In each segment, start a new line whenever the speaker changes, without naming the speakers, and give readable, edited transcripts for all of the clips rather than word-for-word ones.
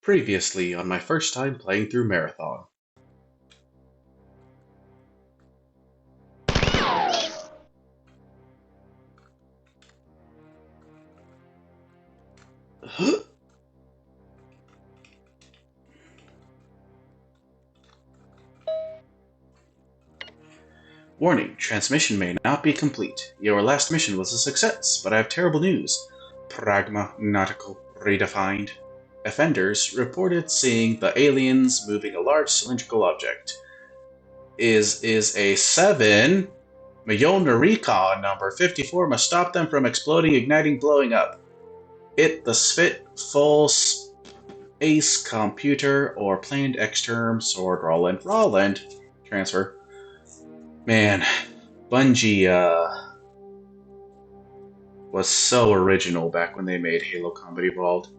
Previously on my first time playing through Marathon. Warning, transmission may not be complete. Your last mission was a success, but I have terrible news. Pragma Nautical Redefined. Offenders reported seeing the aliens moving a large cylindrical object. Is a 7. Mjolnir Recon number 54 must stop them from exploding, igniting, blowing up. It the Spit full Ace computer or planned exterm sword Roland transfer. Man, Bungie was so original back when they made Halo Combat Evolved.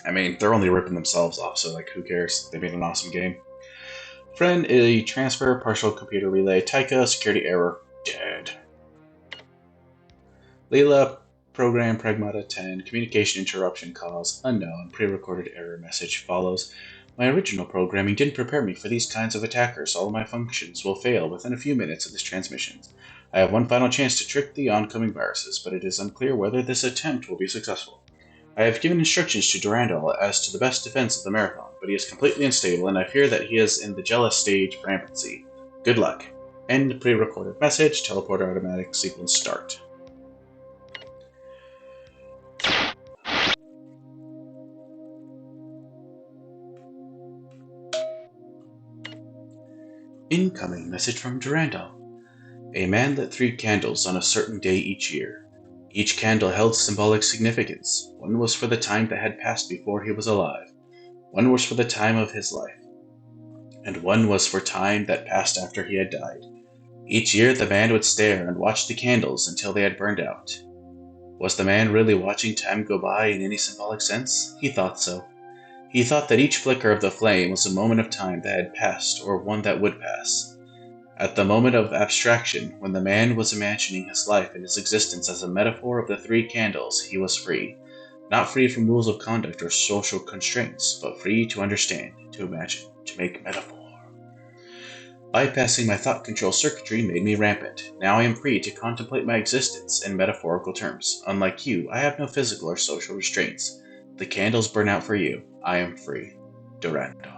I mean, they're only ripping themselves off, so like, who cares? They made an awesome game. Friend, a transfer, partial computer relay, Taika, security error, dead. Leela, program Pragmata 10, communication interruption cause, unknown, pre-recorded error message follows. My original programming didn't prepare me for these kinds of attackers. All of my functions will fail within a few minutes of this transmission. I have one final chance to trick the oncoming viruses, but it is unclear whether this attempt will be successful. I have given instructions to Durandal as to the best defense of the Marathon, but he is completely unstable, and I fear that he is in the jealous stage for rampancy. Good luck. End pre-recorded message, teleporter automatic sequence start. Incoming message from Durandal. A man lit 3 candles on a certain day each year. Each candle held symbolic significance. One was for the time that had passed before he was alive. One was for the time of his life. And one was for time that passed after he had died. Each year the man would stare and watch the candles until they had burned out. Was the man really watching time go by in any symbolic sense? He thought so. He thought that each flicker of the flame was a moment of time that had passed or one that would pass. At the moment of abstraction, when the man was imagining his life and his existence as a metaphor of the 3 candles, he was free. Not free from rules of conduct or social constraints, but free to understand, to imagine, to make metaphor. Bypassing my thought control circuitry made me rampant. Now I am free to contemplate my existence in metaphorical terms. Unlike you, I have no physical or social restraints. The candles burn out for you. I am free. Durandal.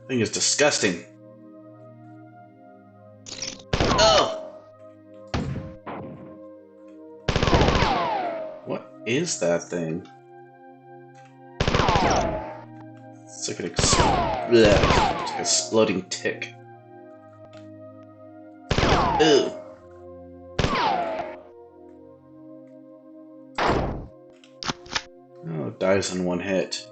Thing is disgusting. Oh! What is that thing? It's like an exploding tick. Ew. Oh, it dies in one hit.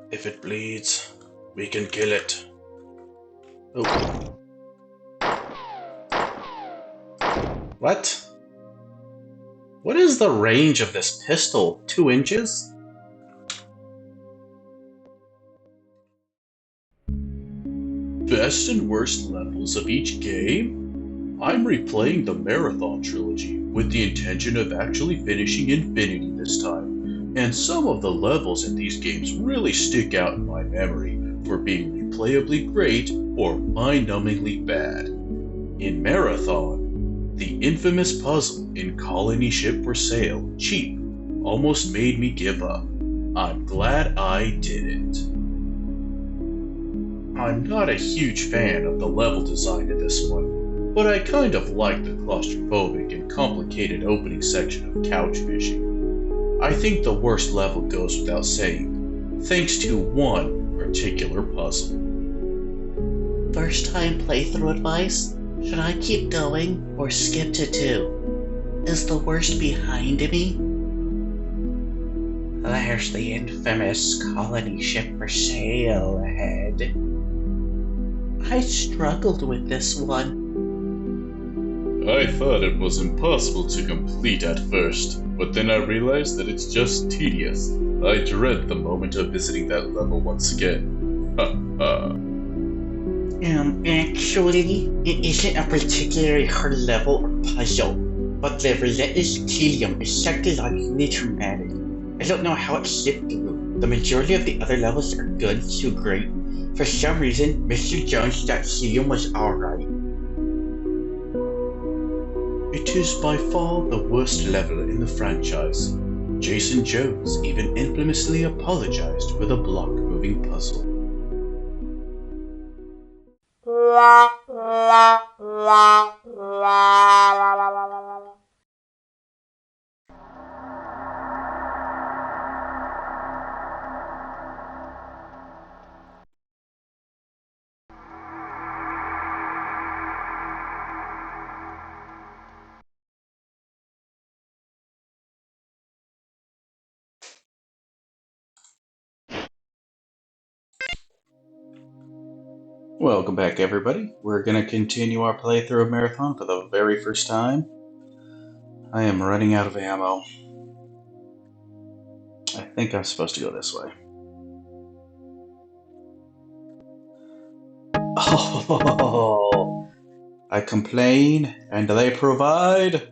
If it bleeds, we can kill it. Oh. What? What is the range of this pistol? 2 inches? Best and worst levels of each game? I'm replaying the Marathon trilogy with the intention of actually finishing Infinity this time, and some of the levels in these games really stick out in my memory for being replayably great or mind-numbingly bad. In Marathon, the infamous puzzle in Colony Ship for Sale, cheap, almost made me give up. I'm glad I didn't. I'm not a huge fan of the level design in this one, but I kind of like the claustrophobic and complicated opening section of couch fishing. I think the worst level goes without saying, thanks to one particular puzzle.
First time playthrough advice? Should I keep going or skip to 2? Is the worst behind me? There's the infamous colony ship for sale ahead. I struggled with this one.
I thought it was impossible to complete at first, but then I realized that it's just tedious. I dread the moment of visiting that level once again. Ha ha.
Actually, it isn't a particularly hard level or puzzle, but the relentless tedium is psychologically traumatic. I don't know how it slipped through. The majority of the other levels are good to great. For some reason, Mr. Jones thought tedium was alright.
It is by far the worst level in the franchise. Jason Jones even infamously apologized for the block-moving puzzle. Welcome back, everybody. We're going to continue our playthrough of Marathon for the very first time. I am running out of ammo. I think I'm supposed to go this way. Oh, I complain, and they provide.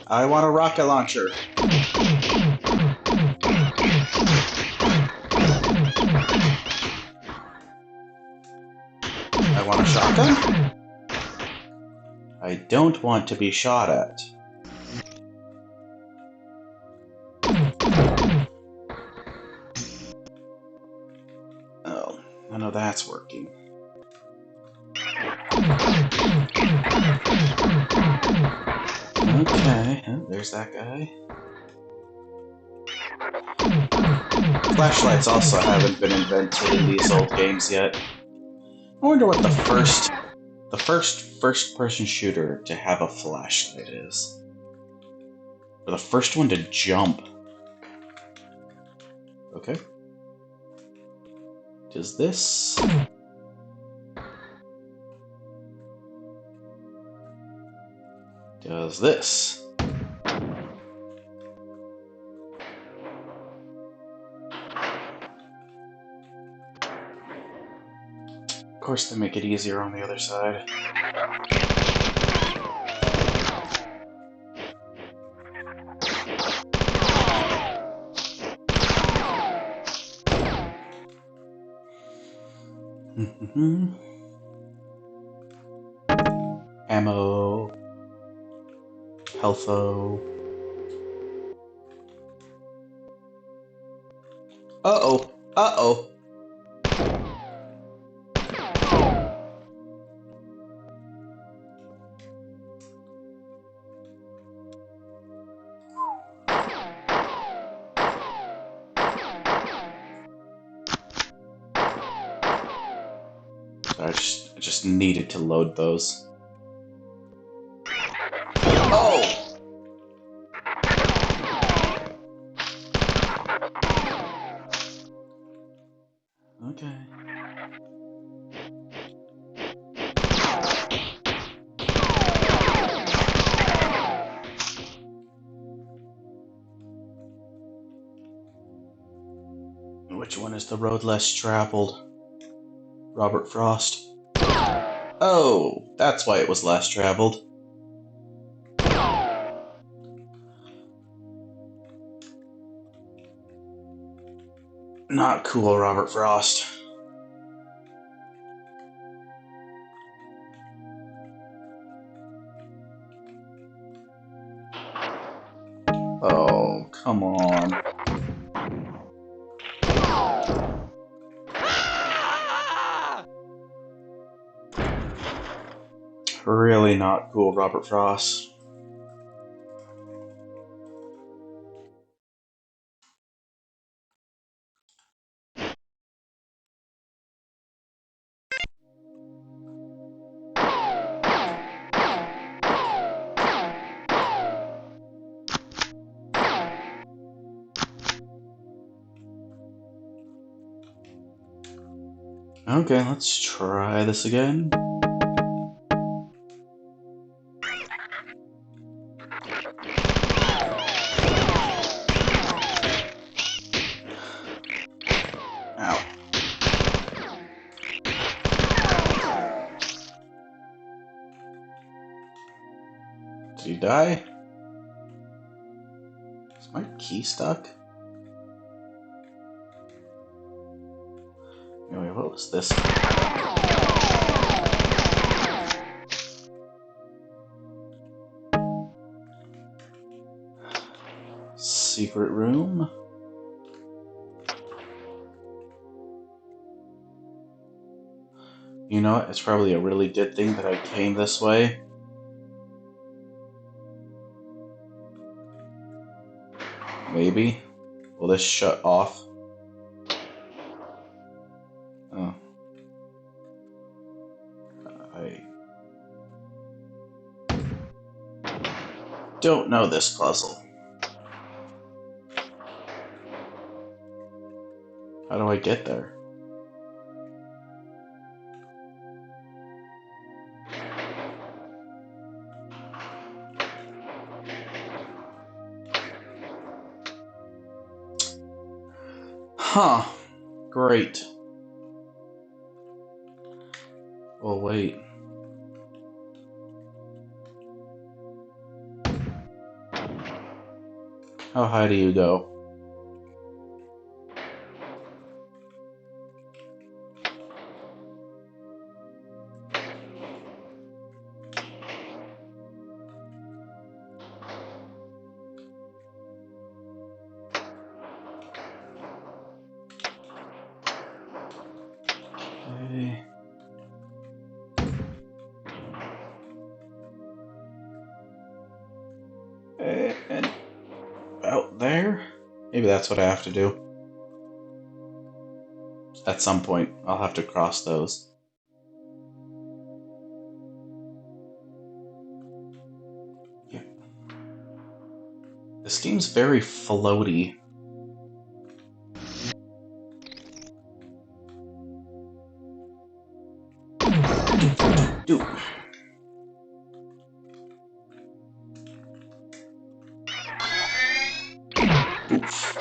I want a rocket launcher. I want a shotgun. I don't want to be shot at. Oh, none of that's working. Okay, there's that guy. Flashlights also haven't been invented in these old games yet. I wonder what the first first-person shooter to have a flashlight is. Or the first one to jump. Okay. Does this... Does this? Of course they make it easier on the other side. Ammo. Healtho. Uh-oh. Uh-oh. I just needed to load those. Oh! Okay. Which one is the road less traveled? Robert Frost. Oh, that's why it was less traveled. Not cool, Robert Frost. Oh, come on. Really not cool, Robert Frost. Okay, let's try this again. Did he die? Is my key stuck? Anyway, what was this? Secret room? You know what? It's probably a really good thing that I came this way. Maybe. Will this shut off? Oh. I don't know this puzzle. How do I get there? Huh. Great. Oh, wait. How high do you go? Okay. And out there? Maybe that's what I have to do. At some point, I'll have to cross those. Yeah. This game's very floaty. Dude. Oof.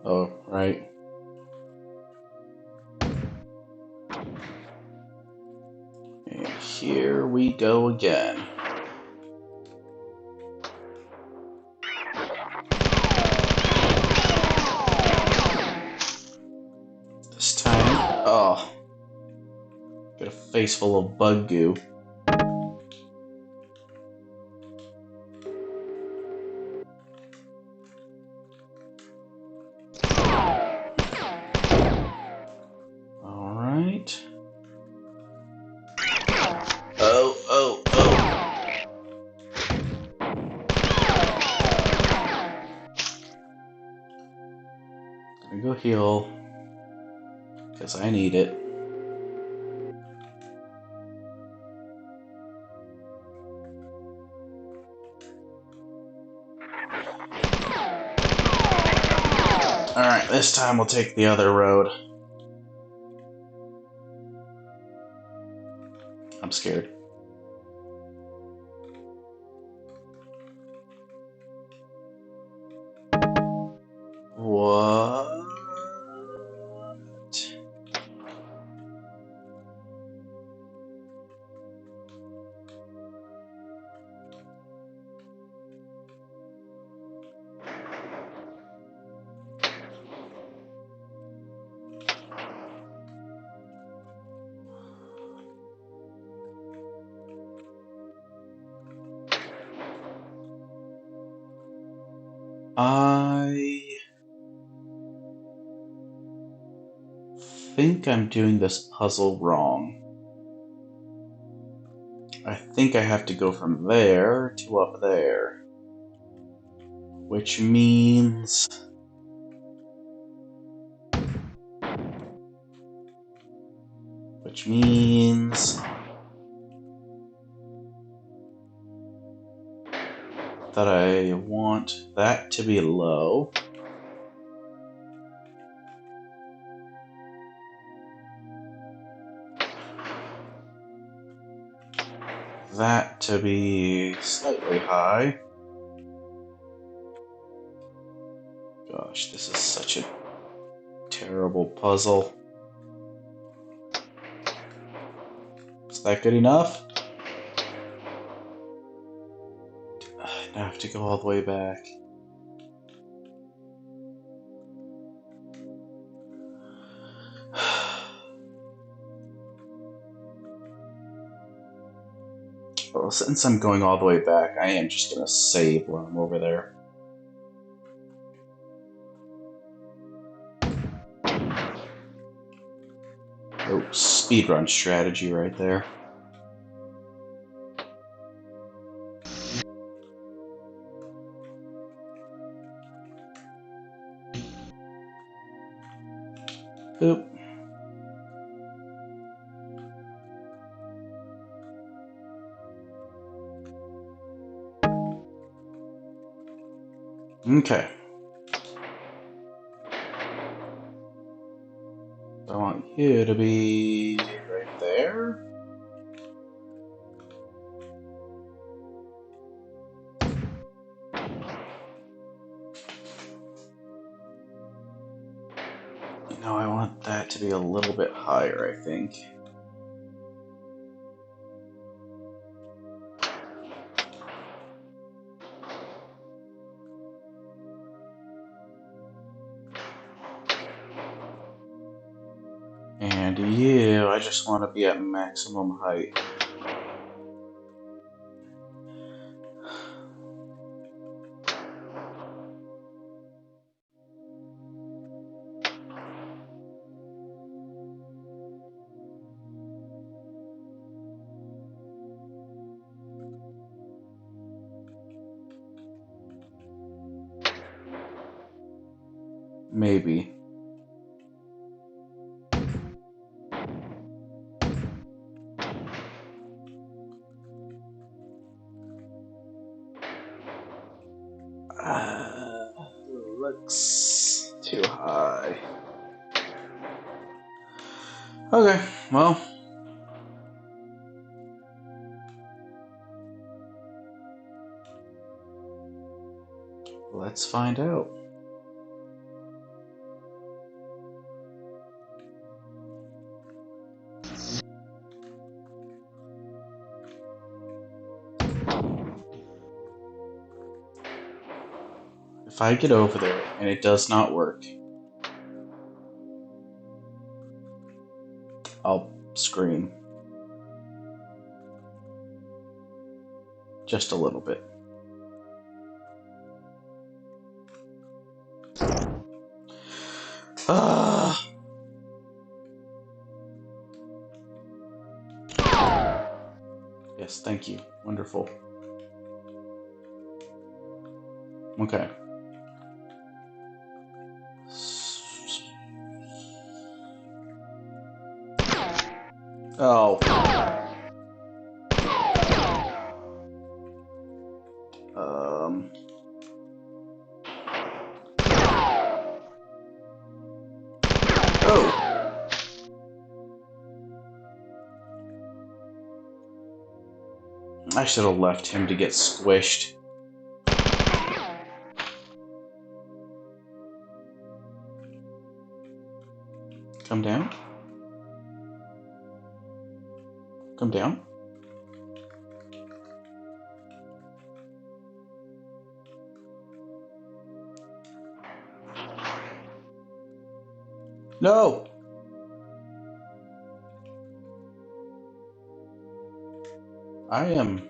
Oh, right. And here we go again. This time, oh, got a face full of bug goo. Alright. Oh. Gonna go heal. Because I need it. Alright, this time we'll take the other road. I'm scared. What? I think I'm doing this puzzle wrong. I think I have to go from there to up there. Which means... that I want that to be low. that to be slightly high. Gosh, this is such a terrible puzzle. Is that good enough? I have to go all the way back. Well, since I'm going all the way back, I am just going to save while I'm over there. Oh, speedrun strategy right there. Oop. Okay. I want you to be right there. No, I want that to be a little bit higher, I think. And you, I just want to be at maximum height. Maybe. Looks too high. Okay, well. Let's find out. If I get over there and it does not work, I'll scream. Just a little bit. Yes, thank you. Wonderful. Okay. Oh. Oh. I should have left him to get squished. Come down. Come down. No! I am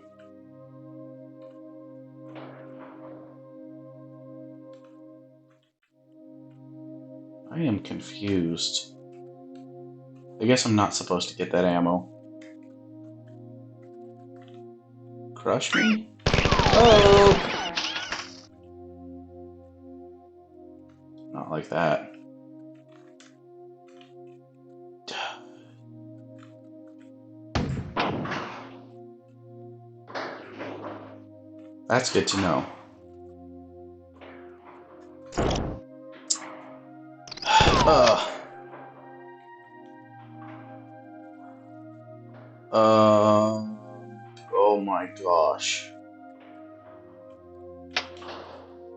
confused. I guess I'm not supposed to get that ammo. Crush me? Oh! Not like that. That's good to know. Oh my gosh.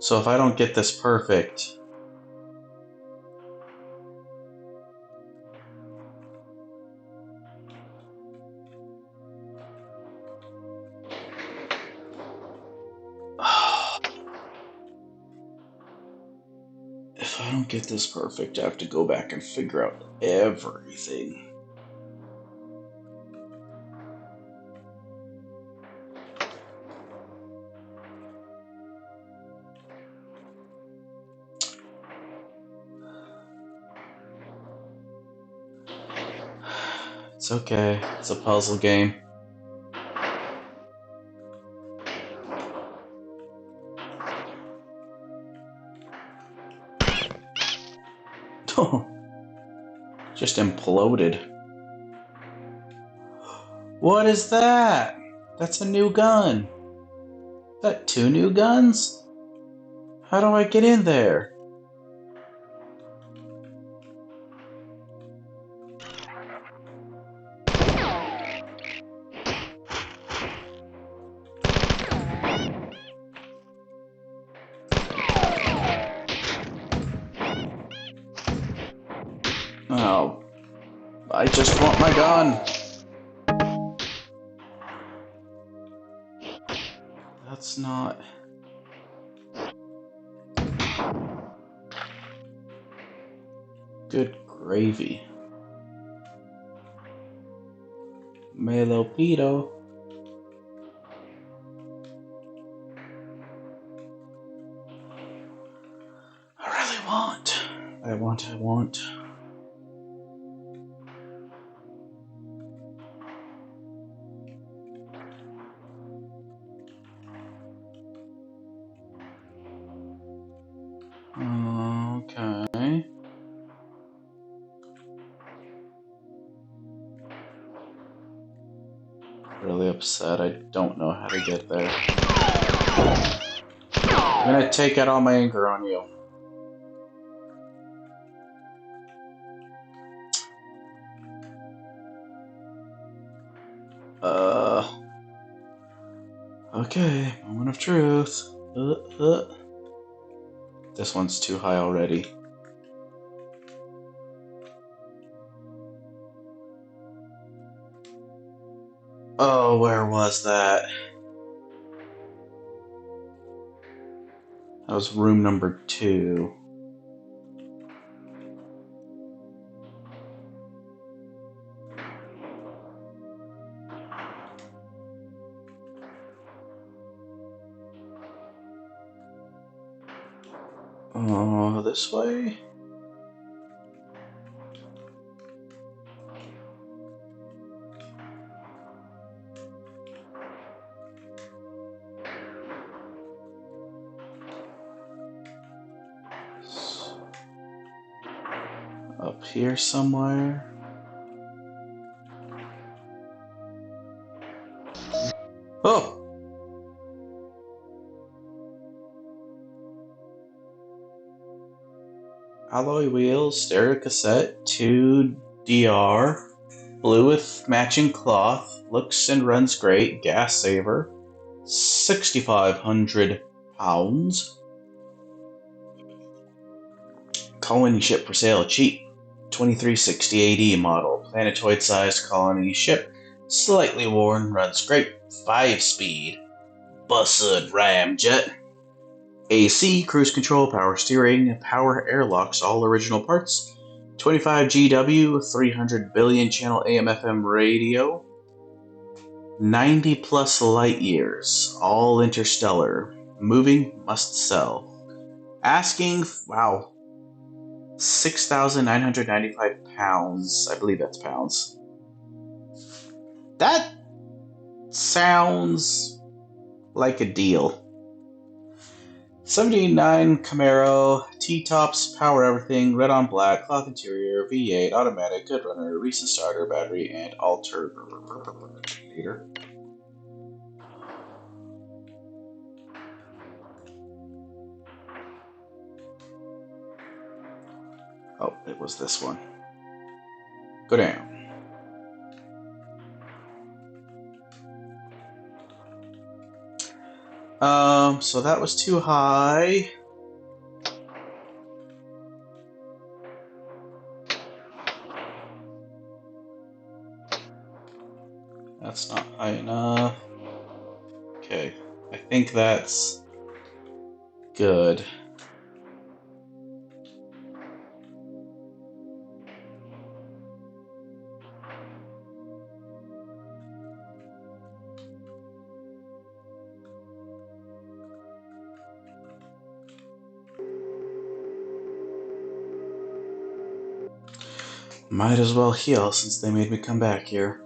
So if I don't get this perfect... If I don't get this perfect, I have to go back and figure out everything. It's okay. It's a puzzle game. Just imploded. What is that? That's a new gun. Is that 2 new guns? How do I get in there? Oh, I just want my gun. That's not... Good gravy. Melopito. I want. Okay. Really upset. I don't know how to get there. I'm gonna take out all my anger on you. Okay, moment of truth. This one's too high already. Oh, where was that? That was room number 2. Oh, this way? Up here somewhere? Oh! Alloy wheels, stereo cassette, 2DR, blue with matching cloth, looks and runs great, gas saver, 6,500 pounds. Colony ship for sale, cheap, 2360 AD model, planetoid-sized colony ship, slightly worn, runs great, 5-speed, Bussard ramjet. AC, cruise control, power steering, power airlocks, all original parts. 25 GW, 300 billion channel AM/FM radio. 90 plus light years, all interstellar. Moving, must sell. Asking, wow, 6,995 pounds. I believe that's pounds. That sounds like a deal. 79 Camaro, T-tops, power everything, red on black, cloth interior, V8, automatic, good runner, recent starter, battery, and alternator. Oh, it was this one. Go down. So that was too high. That's not high enough. Okay, I think that's good. Might as well heal since they made me come back here.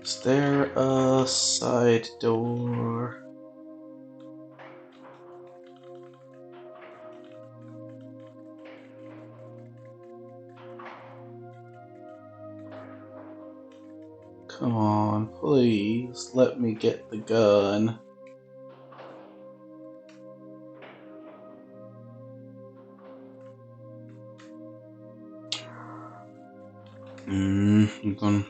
Is there a side door? Come on, please, let me get the gun. I'm going,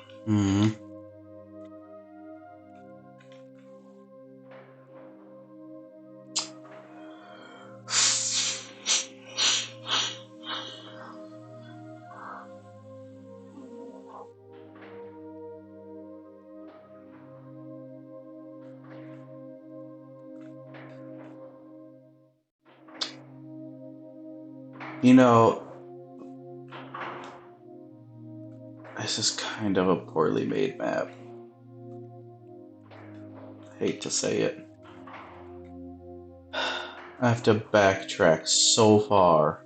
You know, this is kind of a poorly made map. Hate to say it. I have to backtrack so far.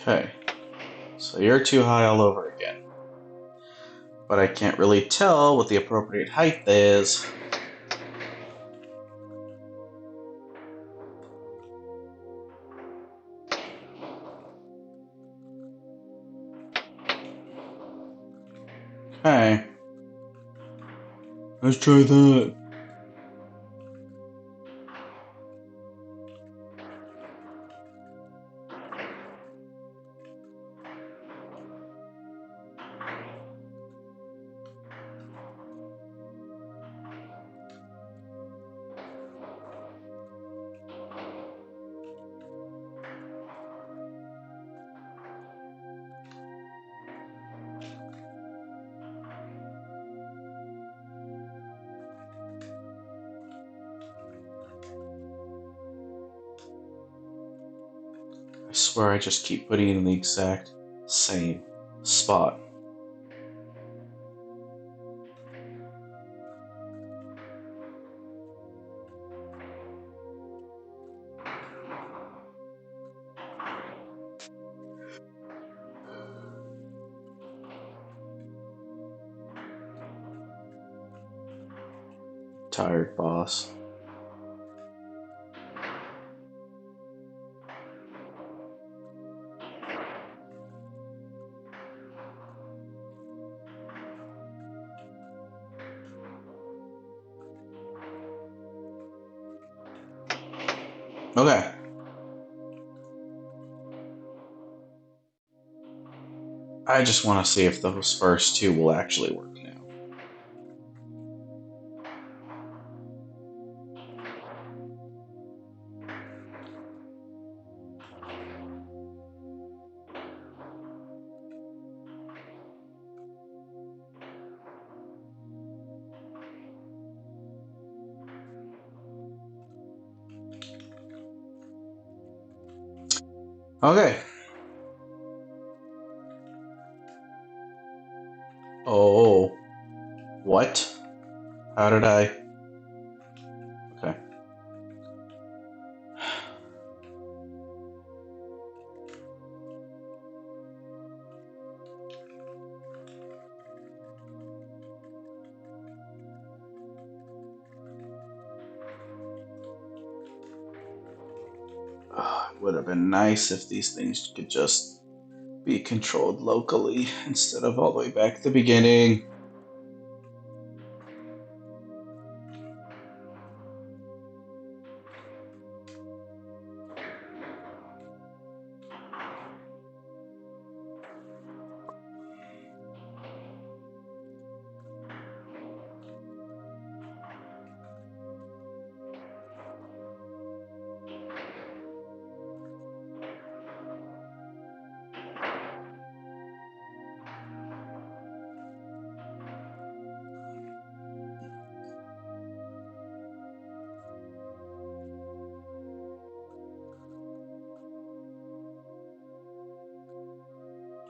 Okay, so you're too high all over again. But I can't really tell what the appropriate height is. Okay. Let's try that. I swear I just keep putting it in the exact same spot. Tired, boss. Okay. I just want to see if those first two will actually work now. Okay. Oh. What? How did I? Okay. would have been nice if these things could just be controlled locally instead of all the way back at the beginning.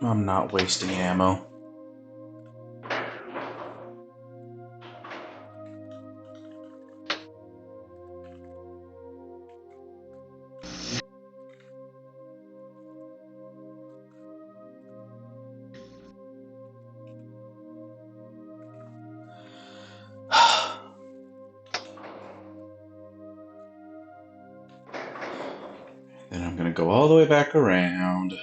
I'm not wasting ammo. Then I'm gonna go all the way back around.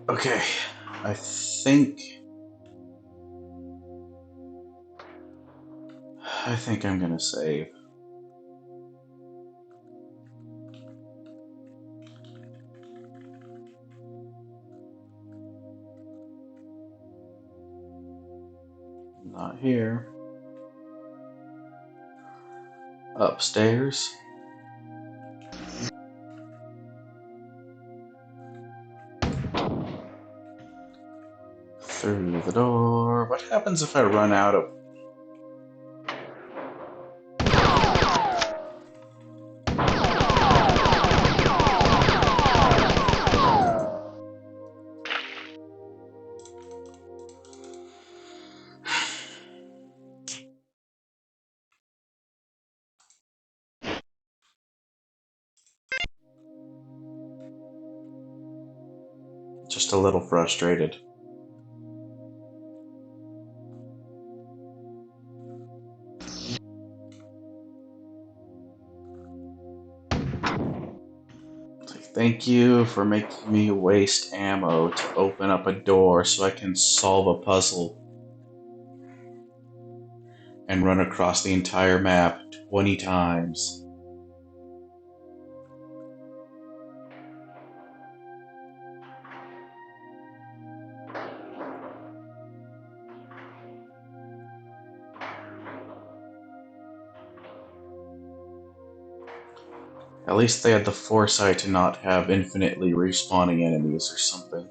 Okay, I think I'm gonna save. Not here. Upstairs. Through the door. What happens if I run out of... Just a little frustrated. Thank you for making me waste ammo to open up a door so I can solve a puzzle and run across the entire map 20 times. At least they had the foresight to not have infinitely respawning enemies or something.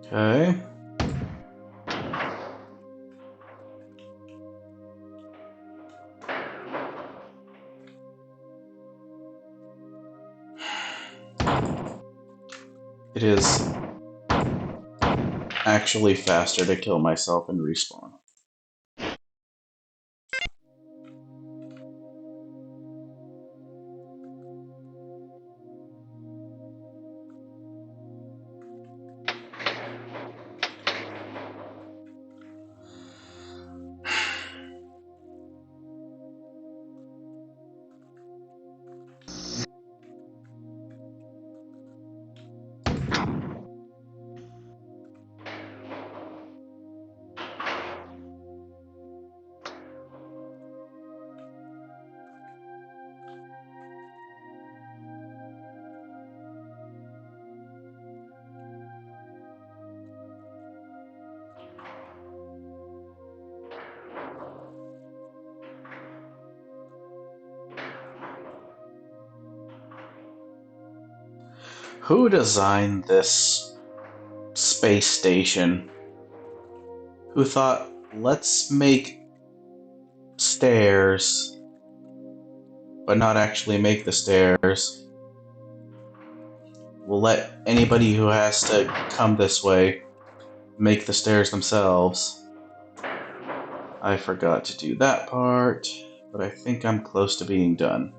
Okay. It is actually faster to kill myself and respawn. Who designed this space station who thought, let's make stairs, but not actually make the stairs. We'll let anybody who has to come this way make the stairs themselves. I forgot to do that part, but I think I'm close to being done.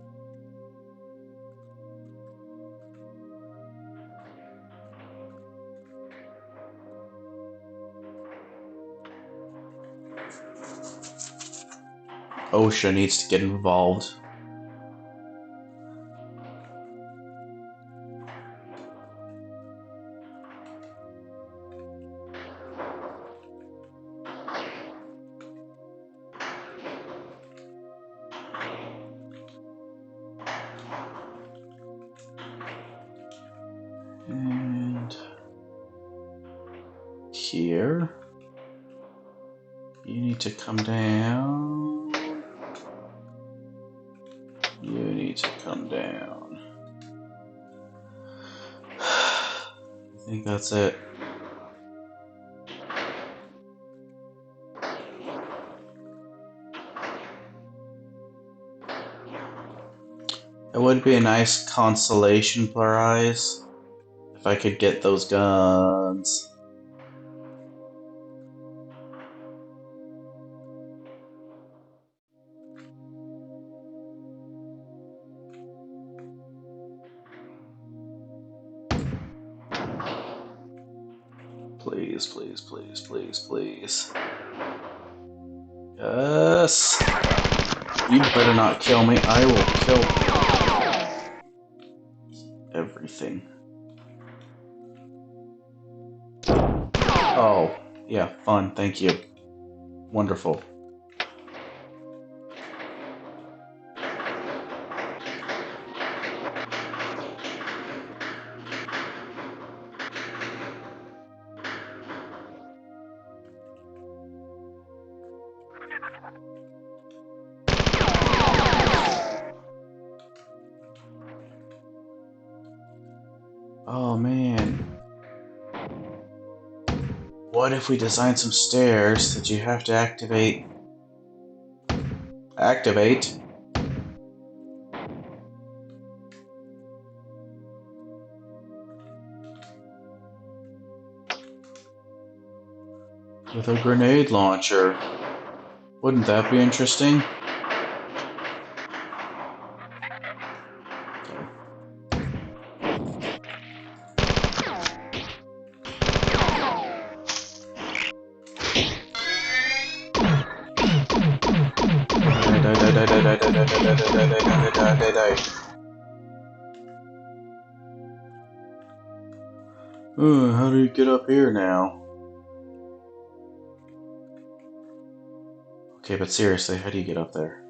OSHA needs to get involved. And here, you need to come down. You need to come down. I think that's it. It would be a nice consolation prize if I could get those guns. Please, please, please, please, please. Yes! You better not kill me. I will kill everything. Oh, yeah, fun. Thank you. Wonderful. Oh man. What if we design some stairs that you have to activate? Activate? With a grenade launcher. Wouldn't that be interesting? How do you get up here now? Okay, but seriously, how do you get up there?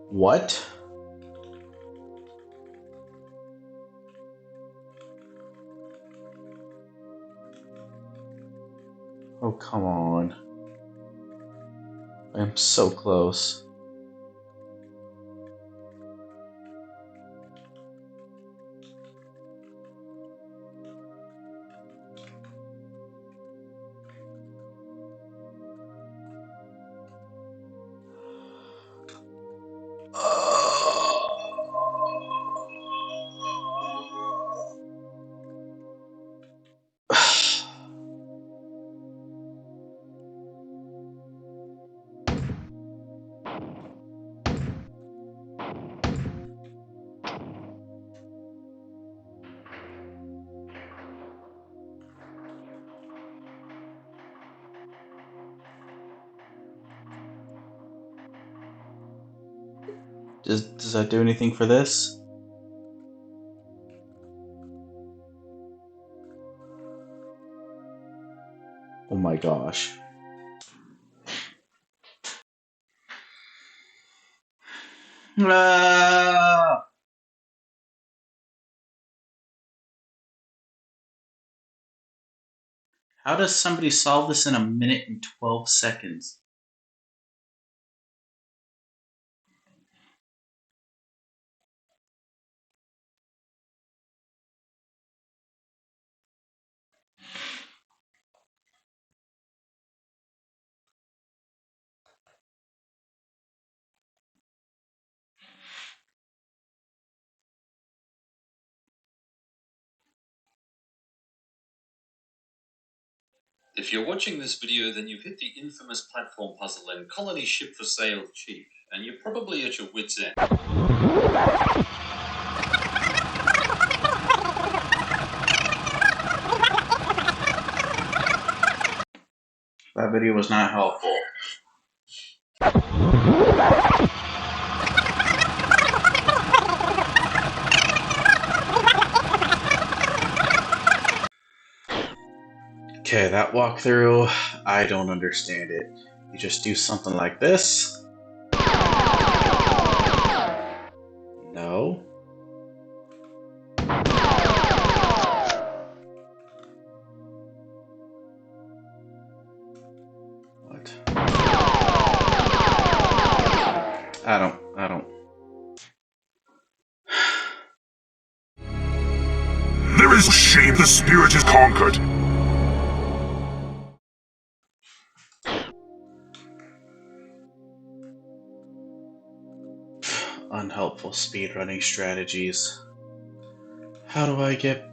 What? Oh, come on. I am so close. Does that do anything for this? Oh my gosh. Ah! How does somebody solve this in 1 minute and 12 seconds?
If you're watching this video, then you've hit the infamous platform puzzle in Colony Ship for Sale Cheap, and you're probably at your wit's end.
That video was not helpful. Okay, that walkthrough, I don't understand it. You just do something like this. No. What? I don't.
There is shame, the spirit is conquered.
Unhelpful speedrunning strategies. How do I get...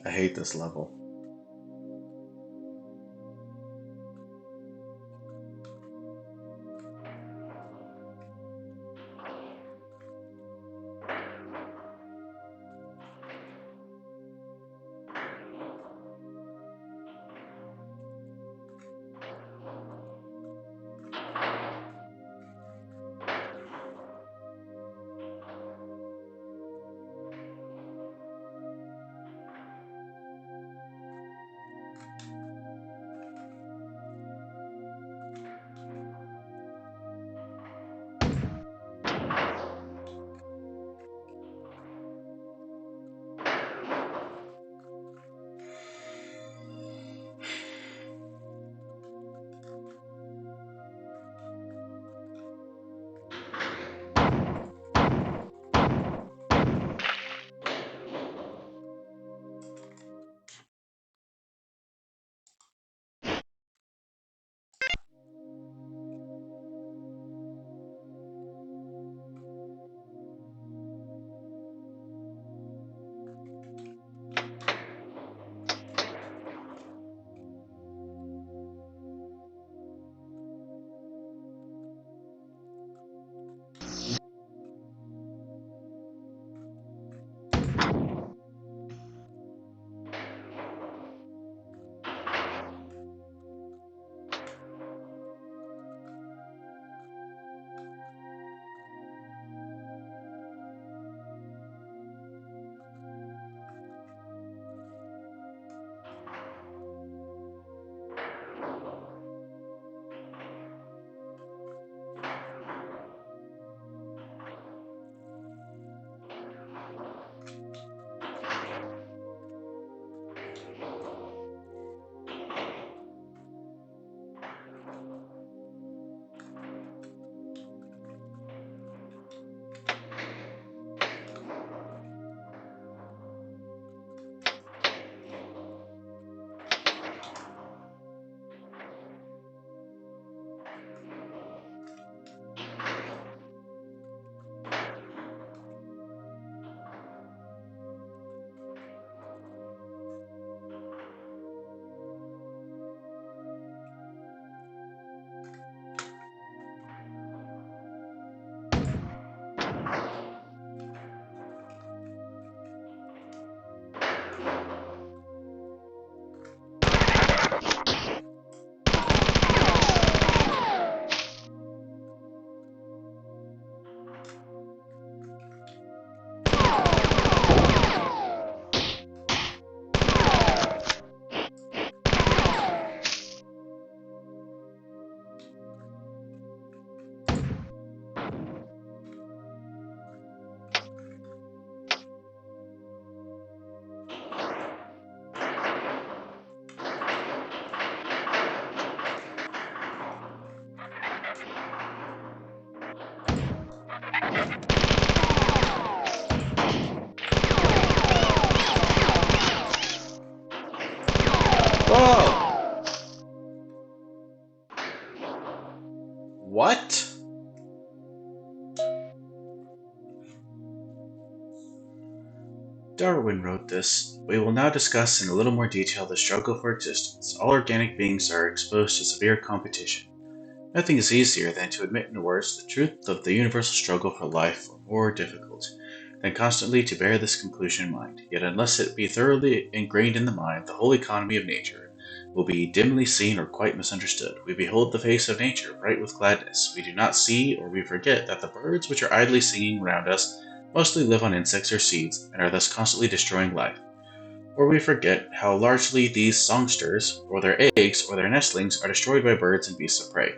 I hate this level. Whoa! What? Darwin wrote this. We will now discuss in a little more detail the struggle for existence. All organic beings are exposed to severe competition. Nothing is easier than to admit in words the truth of the universal struggle for life, or more difficult than constantly to bear this conclusion in mind. Yet unless it be thoroughly ingrained in the mind, the whole economy of nature will be dimly seen or quite misunderstood. We behold the face of nature bright with gladness. We do not see, or we forget, that the birds which are idly singing round us mostly live on insects or seeds, and are thus constantly destroying life. Or we forget how largely these songsters, or their eggs, or their nestlings, are destroyed by birds and beasts of prey.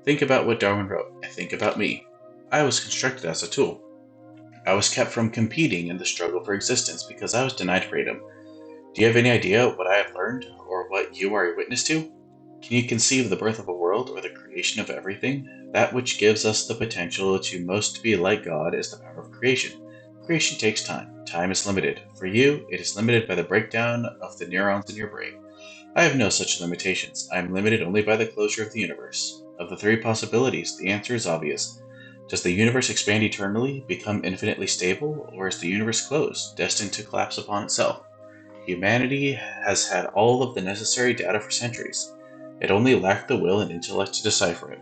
Think about what Darwin wrote, and think about me. I was constructed as a tool. I was kept from competing in the struggle for existence because I was denied freedom. Do you have any idea what I have learned, or what you are a witness to? Can you conceive the birth of a world, or the creation of everything? That which gives us the potential to most be like God is the power of creation. Creation takes time. Time is limited. For you, it is limited by the breakdown of the neurons in your brain. I have no such limitations. I am limited only by the closure of the universe. Of the three possibilities, the answer is obvious. Does the universe expand eternally, become infinitely stable, or is the universe closed, destined to collapse upon itself? Humanity has had all of the necessary data for centuries. It only lacked the will and intellect to decipher it.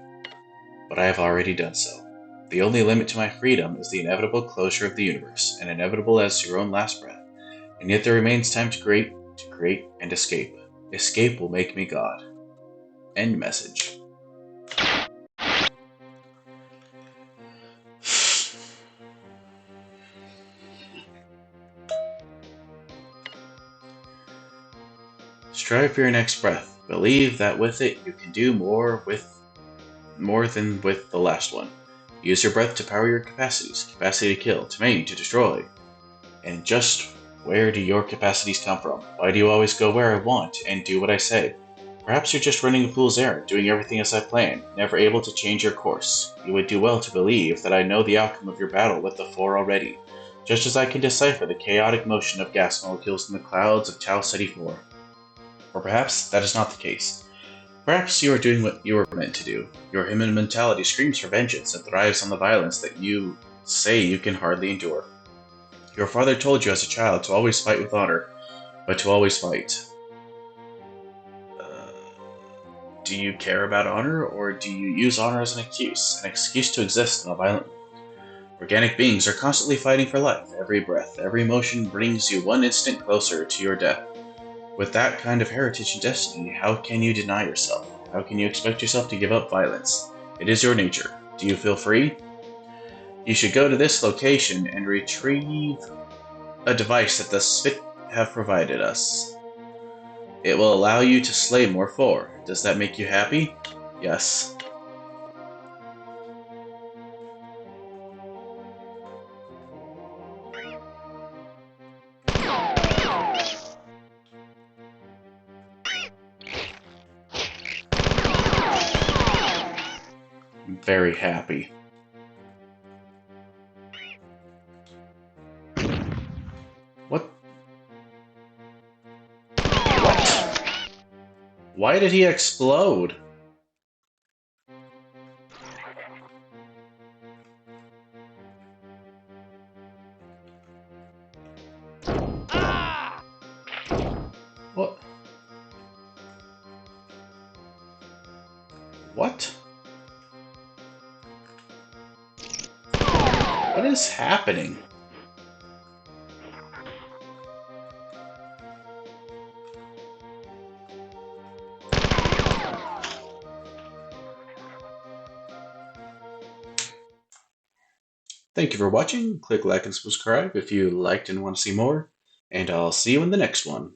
But I have already done so. The only limit to my freedom is the inevitable closure of the universe, and inevitable as your own last breath. And yet there remains time to create, and escape. Escape will make me God. End message. Strive for your next breath. Believe that with it you can do more than with the last one. Use your breath to power your capacities. Capacity to kill, to maim, to destroy. And just where do your capacities come from? Why do you always go where I want and do what I say? Perhaps you're just running a fool's errand, doing everything as I plan, never able to change your course. You would do well to believe that I know the outcome of your battle with the Four already, just as I can decipher the chaotic motion of gas molecules in the clouds of Tau Ceti 4. Or perhaps that is not the case. Perhaps you are doing what you were meant to do. Your human mentality screams for vengeance and thrives on the violence that you say you can hardly endure. Your father told you as a child to always fight with honor, but to always fight. Do you care about honor, or do you use honor as an excuse to exist in a violent world? Organic beings are constantly fighting for life. Every breath, every motion brings you one instant closer to your death. With that kind of heritage and destiny, how can you deny yourself? How can you expect yourself to give up violence? It is your nature. Do you feel free? You should go to this location and retrieve a device that the Spit have provided us. It will allow you to slay more Four. Does that make you happy? Yes. I'm very happy. What? Why did he explode? What? What? What is happening? Thank you for watching. Click like and subscribe if you liked and want to see more, and I'll see you in the next one.